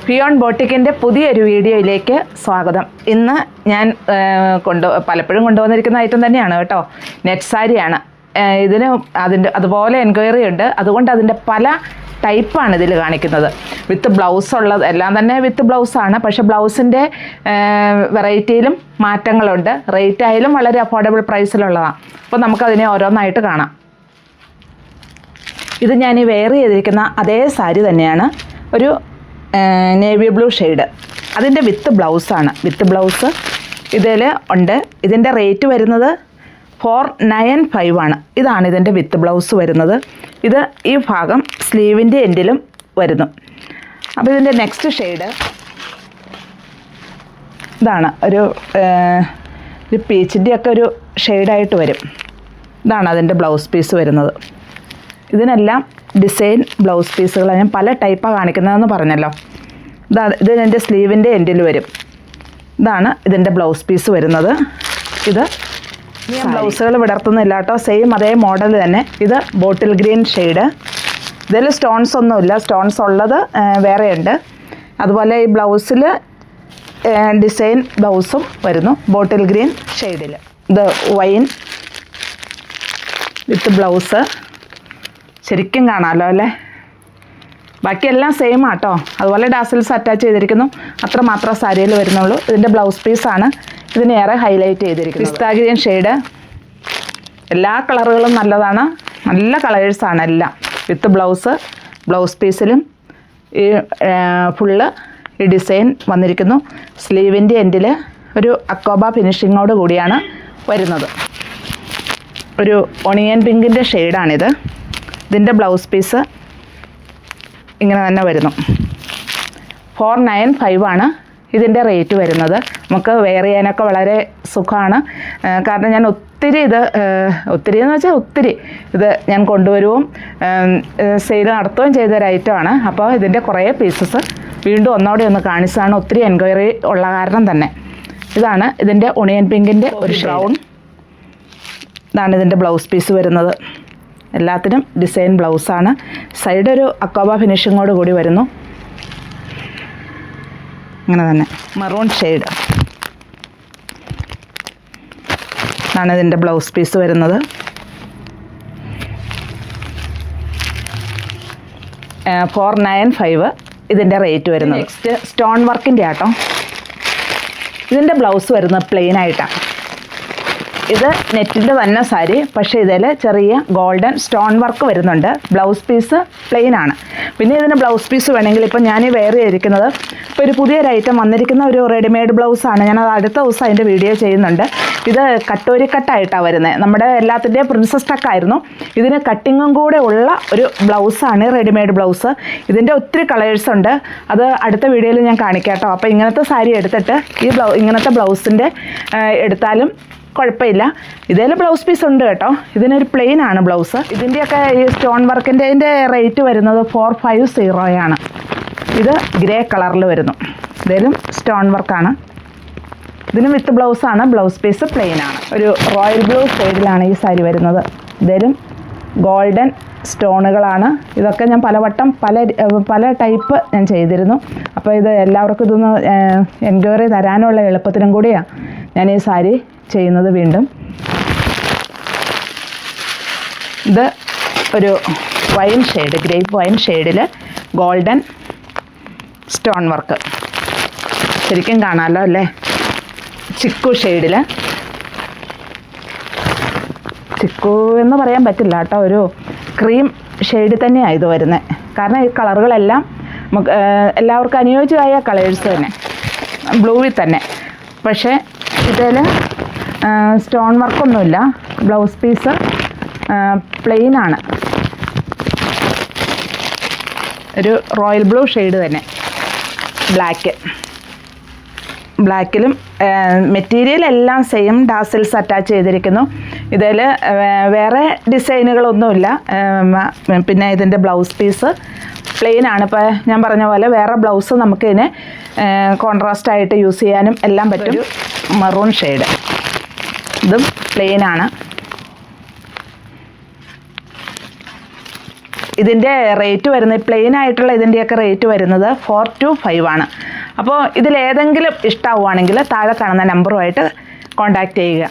ഫിയോൺ ബോട്ടിക്കിൻ്റെ പുതിയൊരു വീഡിയോയിലേക്ക് സ്വാഗതം. ഇന്ന് ഞാൻ പലപ്പോഴും കൊണ്ടുവന്നിരിക്കുന്ന ഐറ്റം തന്നെയാണ് കേട്ടോ. നെറ്റ് സാരിയാണ്. ഇതിന് അതുപോലെ എൻക്വയറി ഉണ്ട്. അതുകൊണ്ട് അതിൻ്റെ പല ടൈപ്പാണ് ഇതിൽ കാണിക്കുന്നത്. വിത്ത് ബ്ലൗസ് ഉള്ളത് എല്ലാം തന്നെ വിത്ത് ബ്ലൗസാണ്. പക്ഷേ ബ്ലൗസിൻ്റെ വെറൈറ്റിയിലും മാറ്റങ്ങളുണ്ട്. റേറ്റ് ആയാലും വളരെ അഫോർഡബിൾ പ്രൈസിലുള്ളതാണ്. അപ്പോൾ നമുക്കതിനെ ഓരോന്നായിട്ട് കാണാം. ഇത് ഞാൻ വെയർ ചെയ്തിരിക്കുന്ന അതേ സാരി തന്നെയാണ്. ഒരു നേവി ബ്ലൂ ഷെയ്ഡ്. അതിൻ്റെ വിത്ത് ബ്ലൗസാണ്. വിത്ത് ബ്ലൗസ് ഇതിൽ ഉണ്ട്. ഇതിൻ്റെ റേറ്റ് വരുന്നത് 495 ആണ്. ഇതാണ് ഇതിൻ്റെ വിത്ത് ബ്ലൗസ് വരുന്നത്. ഇത് ഈ ഭാഗം സ്ലീവിൻ്റെ എൻഡിലും വരുന്നു. അപ്പോൾ ഇതിൻ്റെ നെക്സ്റ്റ് ഷെയ്ഡ് ഇതാണ്. ഒരു പീച്ചിൻ്റെയൊക്കെ ഒരു ഷെയ്ഡായിട്ട് വരും. ഇതാണ് അതിൻ്റെ ബ്ലൗസ് പീസ് വരുന്നത്. ഇതിനെല്ലാം ഡിസൈൻ ബ്ലൗസ് പീസുകളാണ്. ഞാൻ പല ടൈപ്പാണ് കാണിക്കുന്നതെന്ന് പറഞ്ഞല്ലോ. ഇത് എൻ്റെ സ്ലീവിൻ്റെ എൻഡിൽ വരും. ഇതാണ് ഇതിൻ്റെ ബ്ലൗസ് പീസ് വരുന്നത്. ഇത് ഞാൻ ബ്ലൗസുകൾ വിടർത്തുന്നില്ല കേട്ടോ. സെയിം അതേ മോഡൽ തന്നെ. ഇത് ബോട്ടിൽ ഗ്രീൻ ഷെയ്ഡ്. ഇതിൽ സ്റ്റോൺസ് ഒന്നുമില്ല. സ്റ്റോൺസ് ഉള്ളത് വേറെയുണ്ട്. അതുപോലെ ഈ ബ്ലൗസിൽ ഡിസൈൻ ബ്ലൗസും വരുന്നു ബോട്ടിൽ ഗ്രീൻ ഷെയ്ഡിൽ. ഇത് വൈൻ വിത്ത് ബ്ലൗസ്. ശരിക്കും കാണാമല്ലോ അല്ലേ. ബാക്കിയെല്ലാം സെയിം ആട്ടോ. അതുപോലെ ഡാസിൽസ് അറ്റാച്ച് ചെയ്തിരിക്കുന്നു. അത്രമാത്രം സാരിയിൽ വരുന്നുള്ളൂ. ഇതിൻ്റെ ബ്ലൗസ് പീസാണ് ഇതിനേറെ ഹൈലൈറ്റ് ചെയ്തിരിക്കുന്നത്. പിസ്ത ഗ്രീൻ ഷെയ്ഡ്. എല്ലാ കളറുകളും നല്ലതാണ്. നല്ല കളേഴ്സാണ് എല്ലാം. വിത്ത് ബ്ലൗസ് പീസിലും ഈ ഫുള്ള് ഈ ഡിസൈൻ വന്നിരിക്കുന്നു. സ്ലീവിൻ്റെ എൻഡിൽ ഒരു അക്കോബ ഫിനിഷിങ്ങോട് കൂടിയാണ് വരുന്നത്. ഒരു ഒണിയൻ പിങ്കിൻ്റെ ഷെയ്ഡാണിത്. ഇതിൻ്റെ ബ്ലൗസ് പീസ് ഇങ്ങനെ തന്നെ വരുന്നു. 495 ആണ് ഇതിൻ്റെ റേറ്റ് വരുന്നത്. നമുക്ക് വെയർ ചെയ്യാനൊക്കെ വളരെ സുഖമാണ്. കാരണം ഞാൻ ഒത്തിരി എന്ന് വെച്ചാൽ ഒത്തിരി ഇത് ഞാൻ കൊണ്ടുവരുകയും സെയിൽ നടത്തുകയും ചെയ്തൊരു ഐറ്റമാണ്. അപ്പോൾ ഇതിൻ്റെ കുറേ പീസസ് വീണ്ടും ഒന്നോടെ ഒന്ന് കാണിച്ചതാണ്. ഒത്തിരി എൻക്വയറി ഉള്ള കാരണം തന്നെ. ഇതാണ് ഇതിൻ്റെ ഒണിയൻ പിങ്കിൻ്റെ ഒരു ബ്രൗൺ. ഇതാണ് ഇതിൻ്റെ ബ്ലൗസ് പീസ് വരുന്നത്. എല്ലാത്തിനും ഡിസൈൻ ബ്ലൗസാണ്. സൈഡ് ഒരു അക്കോബ ഫിനിഷിങ്ങോട് കൂടി വരുന്നു. ഇങ്ങനെ തന്നെ മറൂൺ ഷെയ്ഡ് ആണ് ഇതിൻ്റെ ബ്ലൗസ് പീസ് വരുന്നത്. 495 ഇതിൻ്റെ റേറ്റ് വരുന്നത്. നെക്സ്റ്റ് സ്റ്റോൺ വർക്കിൻ്റെ ആട്ടോ. ഇതിൻ്റെ ബ്ലൗസ് വരുന്നത് പ്ലെയിൻ ആയിട്ടാണ്. ഇത് നെറ്റിൻ്റെ തന്നെ സാരി. പക്ഷേ ഇതിൽ ചെറിയ ഗോൾഡൻ സ്റ്റോൺ വർക്ക് വരുന്നുണ്ട്. ബ്ലൗസ് പീസ് പ്ലെയിൻ ആണ്. പിന്നെ ഇതിന് ബ്ലൗസ് പീസ് വേണമെങ്കിൽ ഇപ്പം ഞാൻ വെയർ ചെയ്തിരിക്കുന്നത് ഇപ്പോൾ ഒരു പുതിയൊരു ഐറ്റം വന്നിരിക്കുന്ന ഒരു റെഡിമെയ്ഡ് ബ്ലൗസാണ്. ഞാനത് അടുത്ത ദിവസം അതിൻ്റെ വീഡിയോ ചെയ്യുന്നുണ്ട്. ഇത് കട്ടോരിക്കട്ടായിട്ടാണ് വരുന്നത്. നമ്മുടെ എല്ലാത്തിൻ്റെയും പ്രിൻസസ് ടക്കായിരുന്നു. ഇതിന് കട്ടിങ്ങും കൂടെ ഉള്ള ഒരു ബ്ലൗസാണ് റെഡിമെയ്ഡ് ബ്ലൗസ്. ഇതിൻ്റെ ഒത്തിരി കളേഴ്സ് ഉണ്ട്. അത് അടുത്ത വീഡിയോയിൽ ഞാൻ കാണിക്കാം കേട്ടോ. അപ്പോൾ ഇങ്ങനത്തെ സാരി എടുത്തിട്ട് ഇങ്ങനത്തെ ബ്ലൗസിൻ്റെ എടുത്താലും കുഴപ്പമില്ല. ഇതിൽ ബ്ലൗസ് പീസ് ഉണ്ട് കേട്ടോ. ഇതിനൊരു പ്ലെയിൻ ആണ് ബ്ലൗസ്. ഇതിൻ്റെയൊക്കെ ഈ സ്റ്റോൺ വർക്കിൻ്റെ റേറ്റ് വരുന്നത് 450 ആണ്. ഇത് ഗ്രേ കളറിൽ വരുന്നു. ഇതിലും സ്റ്റോൺ വർക്കാണ്. ഇതിന് വിത്ത് ബ്ലൗസാണ്. ബ്ലൗസ് പീസ് പ്ലെയിൻ ആണ്. ഒരു റോയൽ ബ്ലൂ ഷെയ്ഡിലാണ് ഈ സാരി വരുന്നത്. ഇതിലും ഗോൾഡൻ സ്റ്റോണുകളാണ്. ഇതൊക്കെ ഞാൻ പലവട്ടം പല ടൈപ്പ് ഞാൻ ചെയ്തിരുന്നു. അപ്പോൾ ഇത് എല്ലാവർക്കും ഇതൊന്ന് എൻക്വയറി തരാനുള്ള എളുപ്പത്തിനും കൂടിയാണ് ഞാൻ ഈ സാരി ചെയ്യുന്നത്. വീണ്ടും ഇത് ഒരു വൈൻ ഷെയ്ഡ്, ഗ്രേപ്പ് വൈൻ ഷെയ്ഡിൽ ഗോൾഡൻ സ്റ്റോൺ വർക്ക്. ശരിക്കും കാണാമല്ലോ അല്ലേ. ചിക്കു ഷെയ്ഡിൽ. ചിക്കു എന്ന് പറയാൻ പറ്റില്ല കേട്ടോ. ഒരു ക്രീം ഷെയ്ഡ് തന്നെയാണ് ഇത് വരുന്നത്. കാരണം ഈ കളറുകളെല്ലാം നമുക്ക് എല്ലാവർക്കും അനുയോജ്യമായ കളേഴ്സ് തന്നെ. ബ്ലൂവിൽ തന്നെ. പക്ഷേ ഇതിൽ സ്റ്റോൺ വർക്കൊന്നുമില്ല. ബ്ലൗസ് പീസ് പ്ലെയിൻ ആണ്. ഒരു റോയൽ ബ്ലൂ ഷെയ്ഡ് തന്നെ. ബ്ലാക്കിലും മെറ്റീരിയൽ എല്ലാം സെയിം ഡാസിൽസ് അറ്റാച്ച് ചെയ്തിരിക്കുന്നു. ഇതിൽ വേറെ ഡിസൈനുകളൊന്നുമില്ല. പിന്നെ ഇതിൻ്റെ ബ്ലൗസ് പീസ് പ്ലെയിൻ ആണ്. ഇപ്പോൾ ഞാൻ പറഞ്ഞ പോലെ വേറെ ബ്ലൗസ് നമുക്കിതിനെ കോൺട്രാസ്റ്റായിട്ട് യൂസ് ചെയ്യാനും എല്ലാം പറ്റും. Maroon shade. ഇതും പ്ലെയിൻ ആണ്. ഇതിൻ്റെ റേറ്റ് വരുന്നത് പ്ലെയിൻ ആയിട്ടുള്ള ഇതിൻ്റെയൊക്കെ റേറ്റ് വരുന്നത് 4 to 5 ആണ്. അപ്പോൾ ഇതിലേതെങ്കിലും ഇഷ്ടമാവുകയാണെങ്കിൽ താഴെ കാണുന്ന നമ്പറുമായിട്ട് കോൺടാക്റ്റ് ചെയ്യുക.